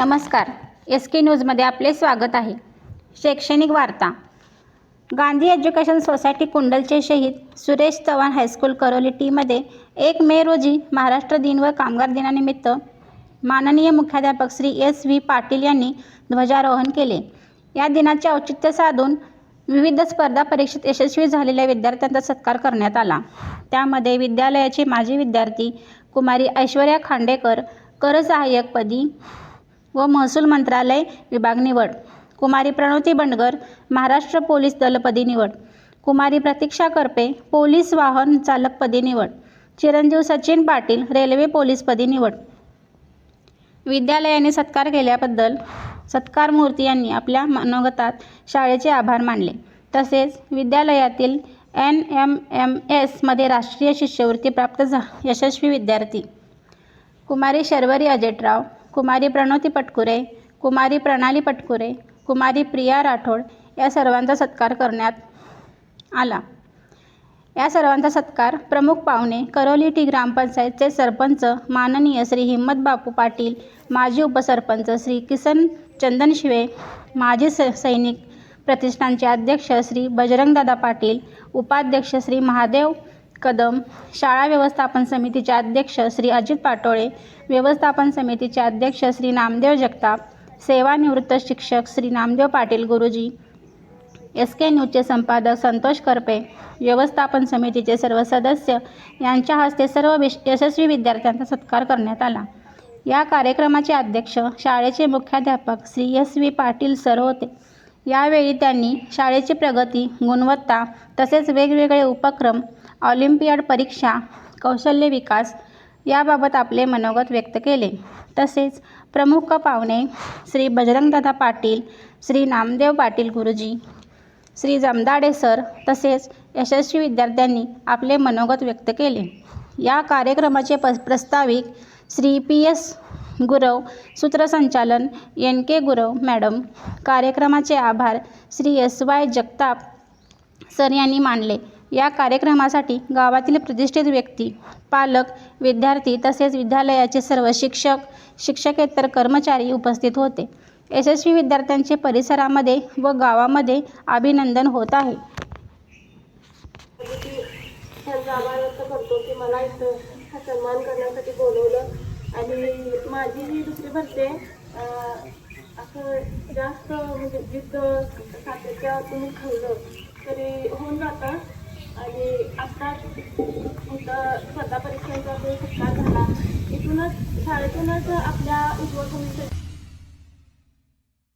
नमस्कार, SK न्यूजमध्ये आपले स्वागत आहे. शैक्षणिक वार्ता. गांधी एज्युकेशन सोसायटी कुंडलचे शहीद सुरेश चव्हाण हायस्कूल करोली टीमध्ये 1 मे रोजी महाराष्ट्र दिन व कामगार दिनानिमित्त माननीय मुख्याध्यापक श्री SV पाटील यांनी ध्वजारोहण केले. या दिनाचे औचित्य साधून विविध स्पर्धा परीक्षेत यशस्वी झालेल्या विद्यार्थ्यांचा सत्कार करण्यात आला. त्यामध्ये विद्यालयाचे माजी विद्यार्थी कुमारी ऐश्वर्या खांडेकर कर सहाय्यकपदी व महसूल मंत्रालय विभाग निवड, कुमारी प्रणोती बंडगर महाराष्ट्र पोलीस दलपदी निवड, कुमारी प्रतीक्षा करपे पोलीस वाहन चालकपदी निवड, चिरंजीव सचिन पाटील रेल्वे पोलीसपदी निवड. विद्यालयाने सत्कार केल्याबद्दल सत्कार मूर्ती यांनी आपल्या मनोगतात शाळेचे आभार मानले. तसेच विद्यालयातील NMMS मध्ये राष्ट्रीय शिष्यवृत्ती प्राप्त यशस्वी विद्यार्थी कुमारी शर्वरी अजेटराव, कुमारी प्रणोती पटकुरे, कुमारी प्रणाली पटकुरे, कुमारी प्रिया राठोड या सर्वांचा सत्कार करण्यात आला. या सर्वांचा सत्कार प्रमुख पाहुणे करोली टी ग्रामपंचायतचे सरपंच माननीय श्री हिम्मत बापू पाटील, माजी उपसरपंच श्री किसन चंदनशिवे, माजी सैनिक प्रतिष्ठानचे अध्यक्ष श्री बजरंगदादा पाटील, उपाध्यक्ष श्री महादेव कदम, शाळा व्यवस्थापन समितीचे अध्यक्ष श्री अजित पाटोळे, व्यवस्थापन समितीचे अध्यक्ष श्री नामदेव जगताप, सेवानिवृत्त शिक्षक श्री नामदेव पाटील गुरुजी, SK न्यूजचे संपादक संतोष करपे, व्यवस्थापन समितीचे सर्व सदस्य यांच्या हस्ते सर्व यशस्वी विद्यार्थ्यांचा सत्कार करण्यात आला. या कार्यक्रमाचे अध्यक्ष शाळेचे मुख्याध्यापक श्री SV पाटील सर होते. यावेळी त्यांनी शाळेची प्रगती, गुणवत्ता तसेच वेगवेगळे उपक्रम, ऑलिम्पियाड परीक्षा, कौशल्य विकास याबाबत आपले मनोगत व्यक्त केले. तसेच प्रमुख पाहुणे श्री बजरंगदादा पाटील, श्री नामदेव पाटील गुरुजी, श्री जमदाडे सर तसेच यशस्वी विद्यार्थ्यांनी आपले मनोगत व्यक्त केले. या कार्यक्रमाचे प्रस्ताविक श्री PS गुरव, सूत्रसंचालन NK गुरव मॅडम. कार्यक्रमाचे आभार श्री SY जगताप सर यांनी मानले. या कार्यक्रमासाठी गावातील प्रतिष्ठित व्यक्ती, पालक, विद्यार्थी तसेच विद्यालयाचे सर्व शिक्षक, शिक्षकेतर कर्मचारी उपस्थित होते. यशस्वी विद्यार्थ्यांचे परिसरामध्ये व गावामध्ये अभिनंदन होत आहे. करतो की मला इथं हा सन्मान करण्यासाठी बोलवलं आणि माझी ही दुसरी भरते असं जास्त म्हणजे जिथं सातत्या तुम्ही खाल्लं तरी होऊन जातं. आणि आत्ता इथं स्पर्धा परीक्षांचा जो सत्कार झाला इथूनच शाळेतूनच आपल्या उज्ज्वल भविष्याची